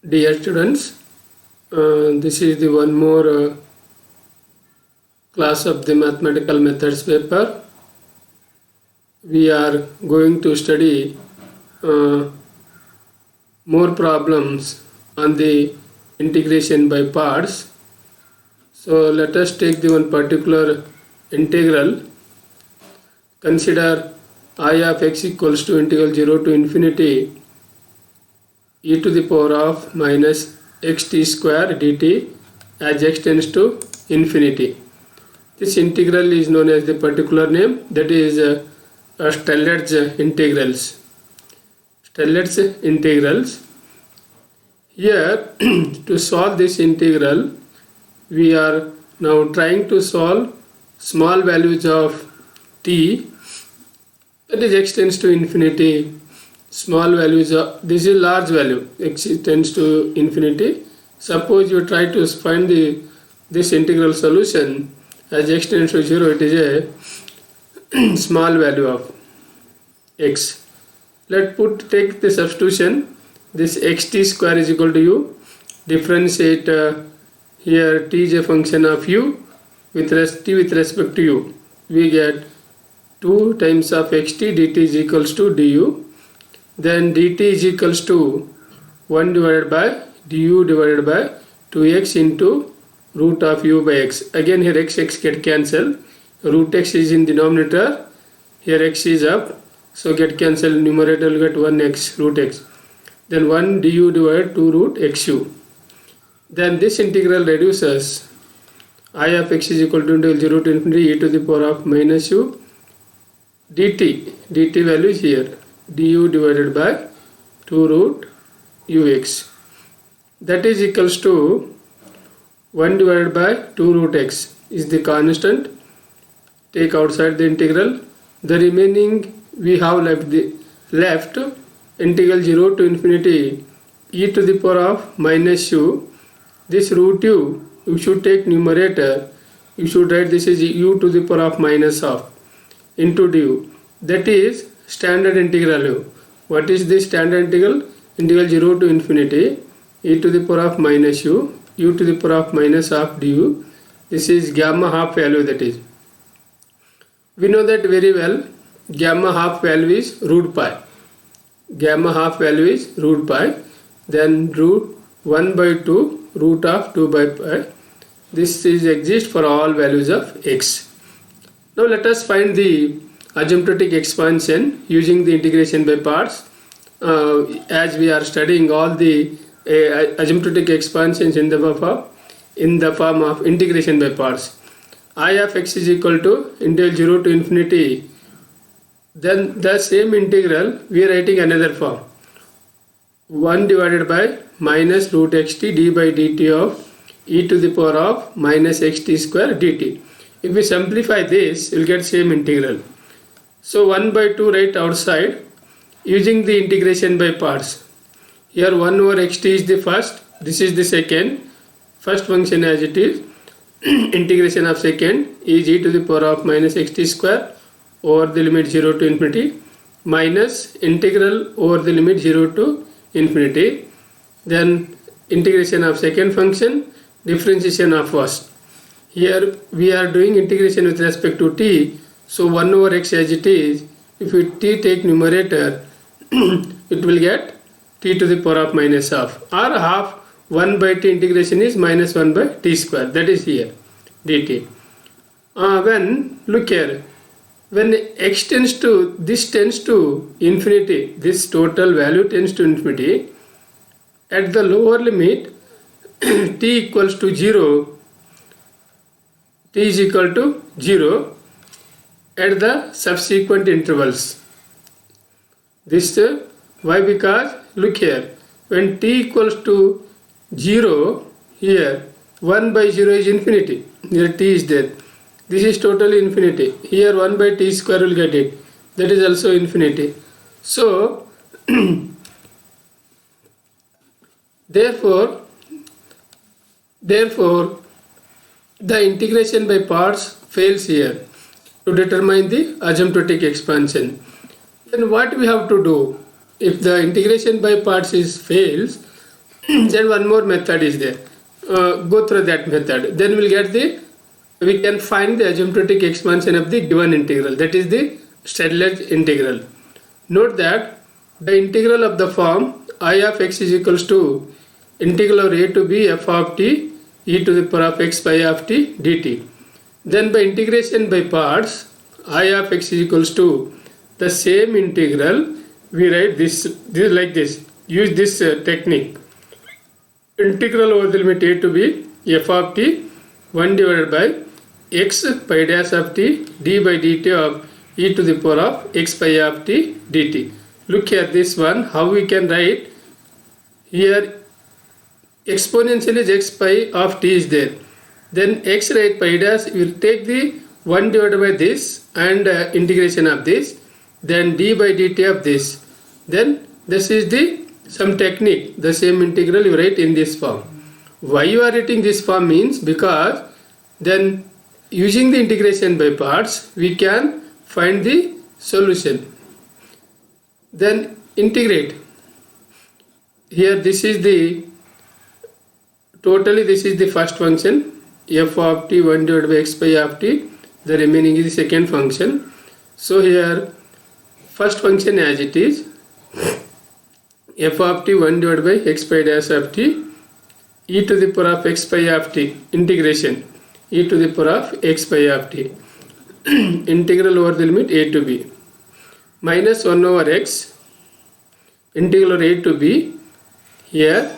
Dear students, this is the one more class of the mathematical methods paper. We are going to study more problems on the integration by parts. So let us take the one particular integral. Consider I of x equals to integral 0 to infinity e to the power of minus xt square dt as x tends to infinity. This integral is known as the particular name, that is Stellar's integrals. Stellar's integrals. Here to solve this integral, we are now trying to solve small values of t, that is x tends to infinity. Small values of, this is large value, x tends to infinity. Suppose you try to find this integral solution as x tends to 0, it is a small value of x. Take the substitution, this xt square is equal to u. Differentiate here t is a function of u with respect to u. We get 2 times of xt dt is equals to du. Then dt is equals to 1 divided by du divided by 2x into root of u by x. Again here x get cancelled. Root x is in denominator. Here x is up. So get cancelled. Numerator will get 1x root x. Then 1 du divided 2 root xu. Then this integral reduces I of x is equal to integral 0 to infinity e to the power of minus u dt. Dt value is here. Du divided by 2 root ux, that is equals to 1 divided by 2 root x is the constant. Take outside the integral. The remaining we have left integral 0 to infinity e to the power of minus u. This root u, you should take numerator. You should write this is u to the power of minus half into du. That is standard integral. What is this standard integral? Integral 0 to infinity e to the power of minus u to the power of minus half du. This is gamma half value, that is. We know that very well. Gamma half value is root pi. Gamma half value is root pi. Then root 1 by 2 root of 2 by pi. This is exists for all values of x. Now let us find the asymptotic expansion using the integration by parts. As we are studying all the asymptotic expansions in the form of integration by parts. I of x is equal to integral 0 to infinity. Then the same integral we are writing another form. 1 divided by minus root xt d by dt of e to the power of minus xt square dt. If we simplify this, we will get same integral. So 1 by 2 right outside using the integration by parts. Here 1 over xt is the first, this is the second. First function as it is, integration of second is e to the power of minus xt square over the limit 0 to infinity minus integral over the limit 0 to infinity. Then integration of second function, differentiation of first. Here we are doing integration with respect to t. So 1 over x as it is, if we t take numerator, it will get t to the power of minus half, or half 1 by t integration is minus 1 by t square, that is here dt. When look here, when x tends to, this tends to infinity, this total value tends to infinity, at the lower limit t equals to 0, t is equal to 0 at the subsequent intervals. This why? Because look here, when t equals to 0, here 1 by 0 is infinity, here t is there. This is totally infinity. Here 1 by t square will get it, that is also infinity. So therefore the integration by parts fails here to determine the asymptotic expansion. Then what we have to do? If the integration by parts fails, Then one more method is there. Go through that method. Then we can find the asymptotic expansion of the given integral. That is the Staedtler's integral. Note that the integral of the form I of x is equals to integral of a to b f of t e to the power of x pi of t dt. Then by integration by parts, I of x is equals to the same integral. We write this like this. Use this technique. Integral over the limit a to b f of t 1 divided by x pi dash of t d by dt of e to the power of x pi of t dt. Look here this one, how we can write. Here exponential is x pi of t is there. Then x right pi dash, we will take the 1 divided by this and integration of this. Then d by dt of this. Then this is the some technique. The same integral you write in this form. Why you are writing this form means because then using the integration by parts we can find the solution. Then integrate. Here this is the totally this is the first function f of t 1 divided by x pi of t. The remaining is the second function. So here first function as it is f of t 1 divided by x pi dash of t e to the power of x pi of t integration e to the power of x pi of t integral over the limit a to b minus 1 over x integral over a to b. Here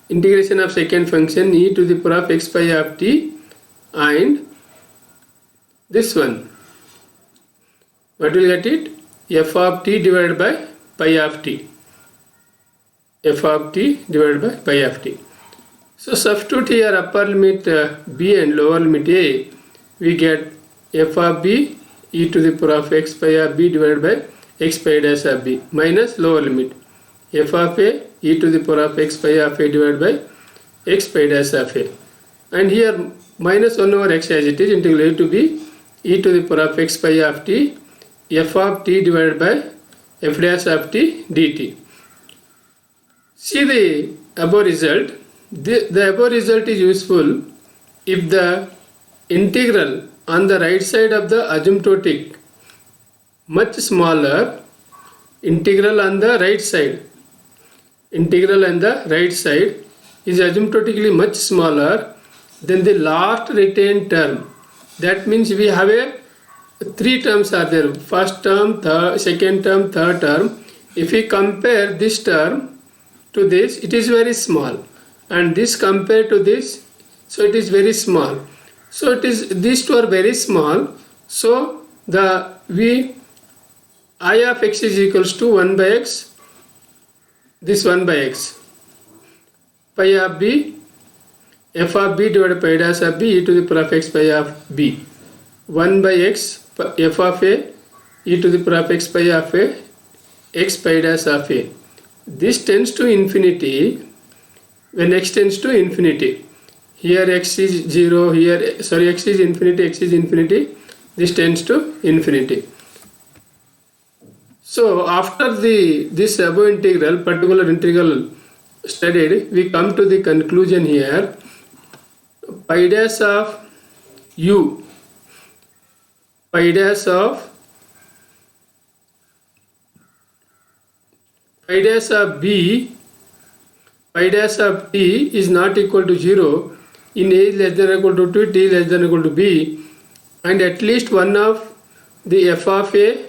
integration of second function e to the power of x pi of t and this one. What will get it? F of t divided by pi of t. F of t divided by pi of t. So substitute here upper limit b and lower limit a. We get f of b e to the power of x pi of b divided by x pi dash of b minus lower limit f of a e to the power of x pi of a divided by x pi dash of a. And here minus 1 over x as it is integral a to b e to the power of x pi of t f of t divided by f dash of t dt. See the above result. The above result is useful if the integral on the right side of the asymptotic much smaller integral on the right side. Integral on the right side is asymptotically much smaller than the last retained term. That means we have three terms are there. First term, second term, third term. If we compare this term to this, it is very small, and this compared to this, so it is very small. So it is these two are very small. So I of x is equals to 1 by x. This 1 by x. Pi of b f of b divided by pi dash of b e to the power of x pi of b. 1 by x f of a e to the power of x pi of a x pi dash of a. This tends to infinity when x tends to infinity. Here x is 0, x is infinity, this tends to infinity. So after this above integral, particular integral studied, we come to the conclusion here. Pi dash of u, pi dash of b, pi dash of t is not equal to 0 in a less than or equal to 2, t less than or equal to b, and at least one of the f of a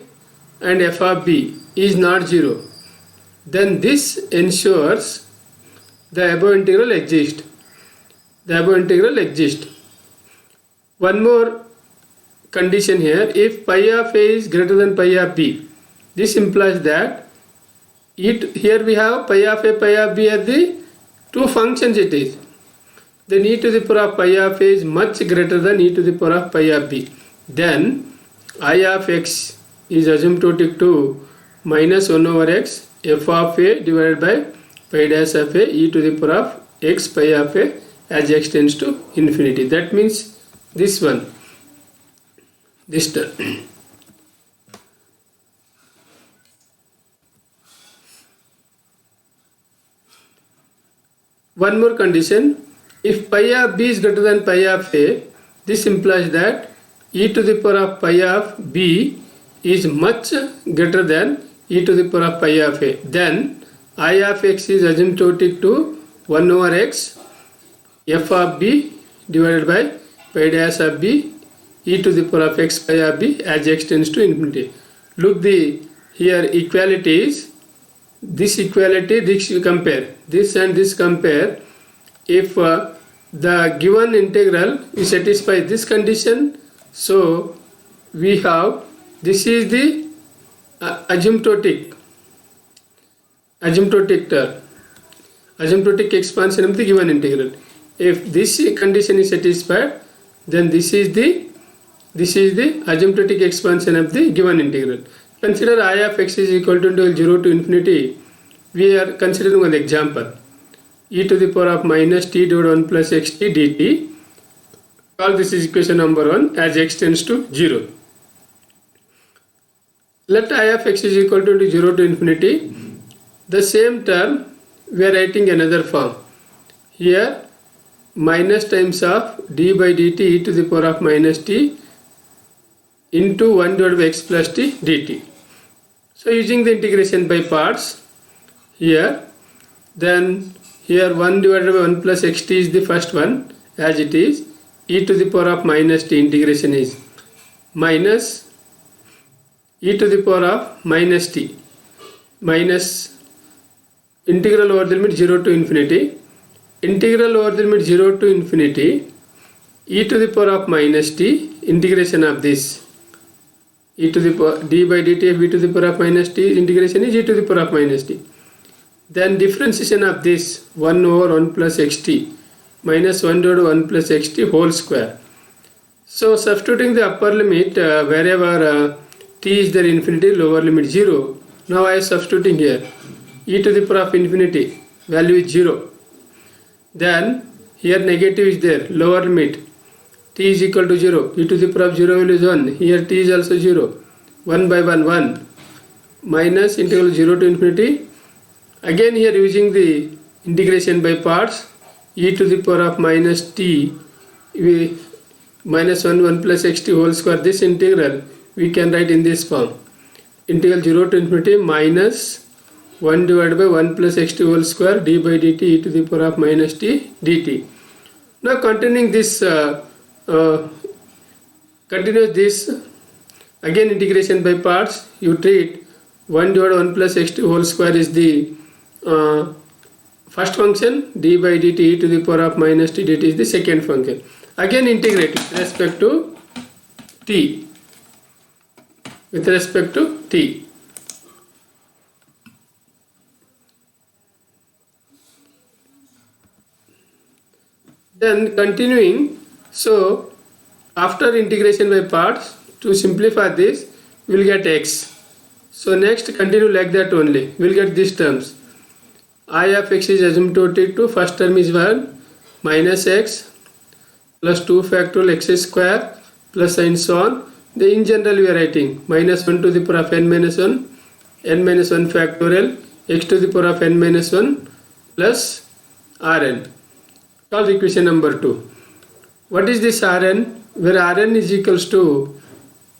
and f of b is not 0. Then this ensures the above integral exists. The above integral exists. One more condition here. If pi of a is greater than pi of b, this implies that here we have pi of a, pi of b are the two functions it is. Then e to the power of pi of a is much greater than e to the power of pi of b. Then I of x is asymptotic to minus 1 over x f of a divided by pi dash of a e to the power of x pi of a as x tends to infinity. That means this one, this term. one more condition, if pi of b is greater than pi of a, this implies that e to the power of pi of b is much greater than e to the power of pi of a. Then I of x is asymptotic to 1 over x f of b divided by pi dash of b e to the power of x pi of b as x tends to infinity. Look the here equalities. This equality, this you compare, this and this compare. If the given integral is satisfy this condition, so we have, this is the asymptotic term, asymptotic expansion of the given integral. If this condition is satisfied, then this is the asymptotic expansion of the given integral. Consider I of x is equal to 0 to infinity. We are considering one example, e to the power of minus t divided 1 plus xt dt. Call this is equation number 1 as x tends to 0. Let I of x is equal to 0 to infinity. The same term we are writing another form. Here minus times of d by dt e to the power of minus t into 1 divided by x plus t dt. So using the integration by parts here, then here 1 divided by 1 plus xt is the first one as it is, e to the power of minus t integration is minus e to the power of minus t minus integral over the limit 0 to infinity, integral over the limit 0 to infinity e to the power of minus t integration of this e to the power d by dt of e to the power of minus t integration is e to the power of minus t. Then differentiation of this 1 over 1 plus xt minus 1 divided by 1 plus xt whole square. So substituting the upper limit wherever t is there infinity, lower limit 0. Now I am substituting here e to the power of infinity value is 0. Then here negative is there, lower limit t is equal to 0, e to the power of 0 value is 1, here t is also 0, 1 by 1 1 minus integral 0 to infinity. Again here using the integration by parts, e to the power of minus t minus 1 1 plus xt whole square, this integral we can write in this form, integral 0 to infinity minus 1 divided by 1 plus xt whole square d by dt e to the power of minus t dt. Now continuing this continues this, again integration by parts, you treat 1 divided by 1 plus xt whole square is the first function, d by dt e to the power of minus t dt is the second function. Again integrate with respect to t, with respect to t. Then continuing, so after integration by parts, to simplify this we will get x. So next continue like that only, we will get these terms. I of x is asymptotic to first term is 1 minus x plus 2 factorial x square plus and so on. Then in general we are writing minus 1 to the power of n minus 1 factorial x to the power of n minus 1 plus Rn. Call equation number 2. What is this Rn? Where Rn is equals to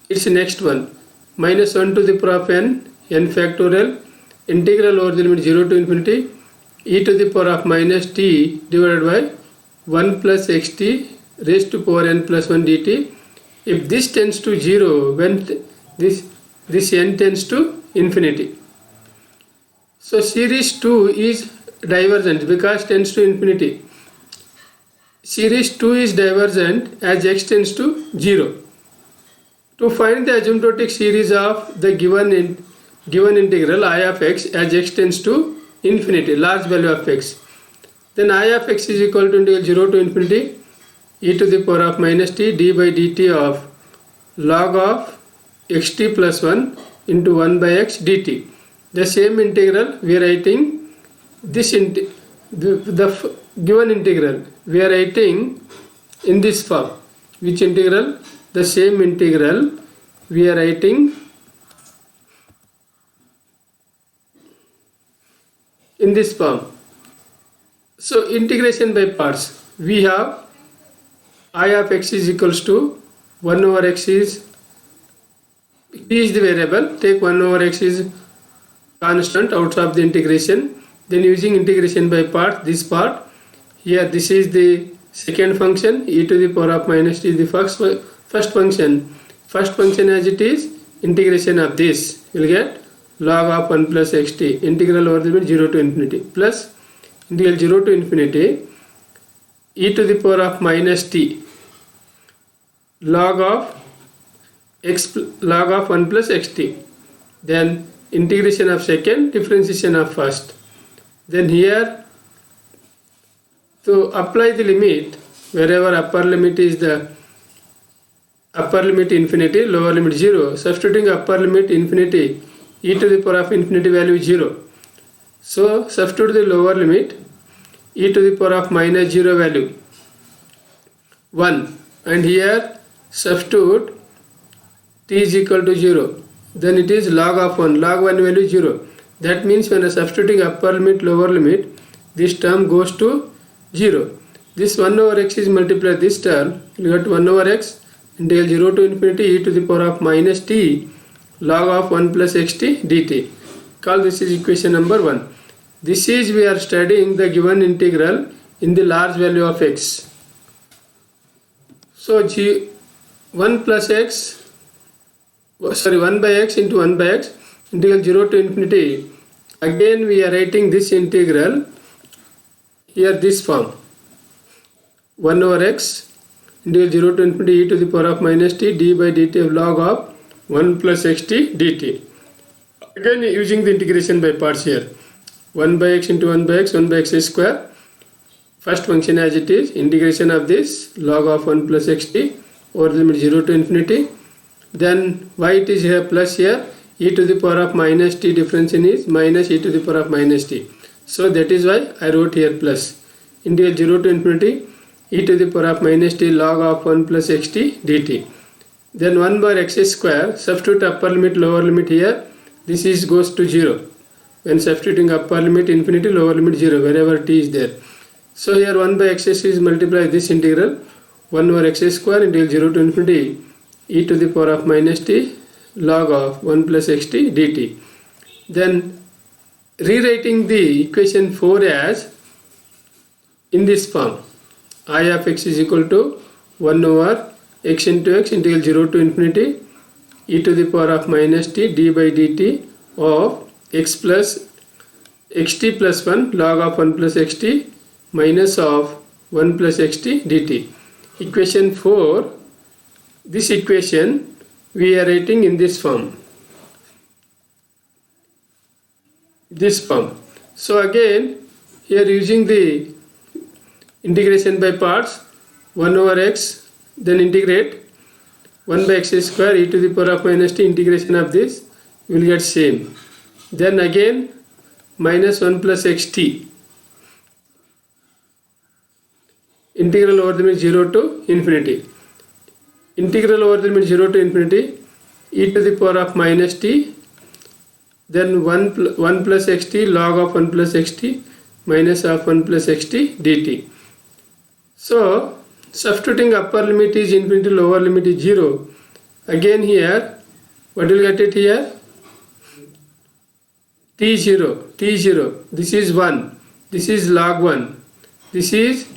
its next one, minus 1 to the power of n factorial integral over the limit 0 to infinity e to the power of minus t divided by 1 plus xt raised to power n plus 1 dt. If this tends to 0, when this n tends to infinity. So series 2 is divergent because tends to infinity. Series 2 is divergent as x tends to 0. To find the asymptotic series of the given integral I of x as x tends to infinity, large value of x, then I of x is equal to integral 0 to infinity e to the power of minus t d by dt of log of xt plus 1 into 1 by x dt. The same integral we are writing this the given integral we are writing in this form. Which integral? The same integral we are writing in this form. So integration by parts. We have I of x is equals to 1 over x is p is the variable. Take 1 over x is constant out of the integration. Then using integration by part, this part here, this is the second function, e to the power of minus t is the first function. First function as it is, integration of this will get log of 1 plus xt, integral over the limit 0 to infinity, plus integral 0 to infinity e to the power of minus t log of x log of 1 plus xt. Then integration of second, differentiation of first. Then here to apply the limit, wherever upper limit is the upper limit infinity, lower limit 0, substituting upper limit infinity, e to the power of infinity value is 0. So substitute the lower limit, e to the power of minus 0 value 1, and here substitute t is equal to 0. Then it is log of 1, log 1 value 0. That means when substituting upper limit, lower limit, this term goes to 0. This 1 over x is multiplied this term, you get 1 over x, integral 0 to infinity e to the power of minus t log of 1 plus xt dt. Call this is equation number 1. This is we are studying the given integral in the large value of x. So 1 plus x, sorry 1 by x into 1 by x, integral 0 to infinity. Again we are writing this integral here this form, 1 over x integral 0 to infinity e to the power of minus t d by dt of log of 1 plus xt dt. Again using the integration by parts here, 1 by x into 1 by x, 1 by x square, first function as it is, integration of this log of 1 plus xt over the limit 0 to infinity. Then why it is here plus here, e to the power of minus t differentiation is minus e to the power of minus t. So that is why I wrote here plus. Integral 0 to infinity e to the power of minus t log of 1 plus xt dt. Then 1 by x square, substitute upper limit, lower limit here, this is goes to 0. When substituting upper limit infinity, lower limit 0, wherever t is there. So here 1 by x is multiplied this integral, 1 over x square integral 0 to infinity e to the power of minus t log of 1 plus xt dt. Then rewriting the equation 4 as in this form, I of x is equal to 1 over x into x integral 0 to infinity e to the power of minus t d by dt of x plus xt plus 1 log of 1 plus xt minus of 1 plus xt dt. Equation 4, this equation we are writing in this form. So again here using the integration by parts, 1 over x, then integrate 1 by x square e to the power of minus t, integration of this will get same. Then again minus 1 plus xt, integral over the limit 0 to infinity, integral over the limit 0 to infinity e to the power of minus t, then 1 plus xt log of 1 plus xt minus of 1 plus xt dt. So substituting upper limit is infinity, lower limit is 0. Again here what will get it here, t0, this is 1, this is log 1, this is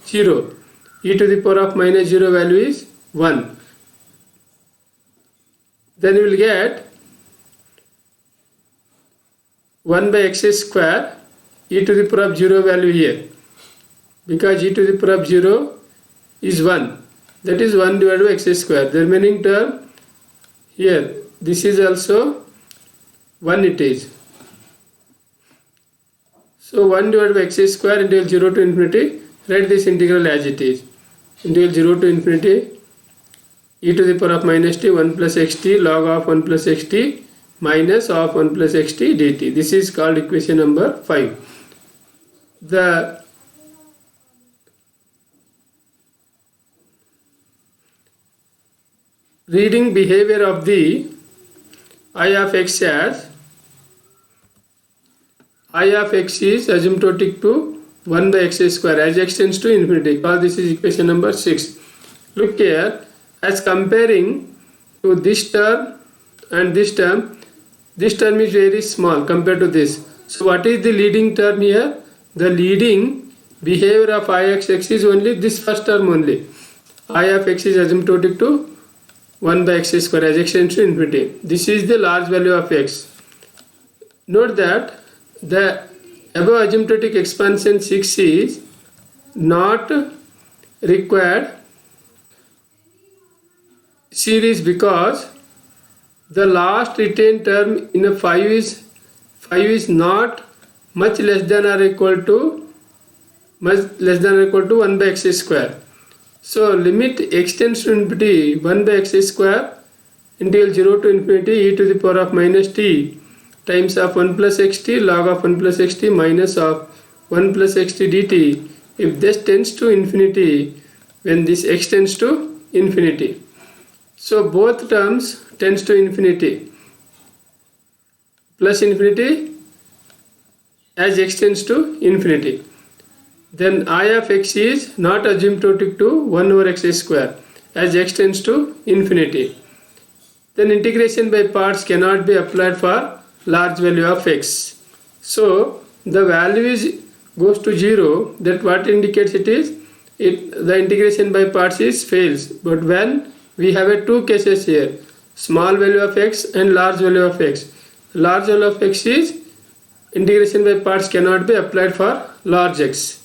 0, e to the power of minus 0 value is 1. Then you will get 1 by x square e to the power of 0 value here, because e to the power of 0 is 1, that is 1 divided by x square. The remaining term here, this is also 1 it is. So 1 divided by x square integral 0 to infinity, write this integral as it is, integral 0 to infinity e to the power of minus t 1 plus xt log of 1 plus xt minus of 1 plus xt dt. This is called equation number 5. The reading behavior of the I of x as I of x is asymptotic to 1 by x square as x tends to infinity, because this is equation number 6. Look here, as comparing to this term and this term is very small compared to this. So what is the leading term here? The leading behavior of I of x is only this first term only. I of x is asymptotic to 1 by x square as x tends to infinity. This is the large value of x. Note that the above asymptotic expansion 6 is not required series, because the last retained term in a 5 is not much less than or equal to 1 by x square. So limit x tends to infinity 1 by x square integral 0 to infinity e to the power of minus t times of 1 plus xt log of 1 plus xt minus of 1 plus xt dt, if this tends to infinity when this x tends to infinity. So both terms tends to infinity, plus infinity as x tends to infinity. Then I of x is not asymptotic to 1 over x square as x tends to infinity. Then integration by parts cannot be applied for large value of x. So the value goes to 0. That what indicates the integration by parts is fails. But when we have two cases here, small value of x and large value of x. Large value of x is integration by parts cannot be applied for large x.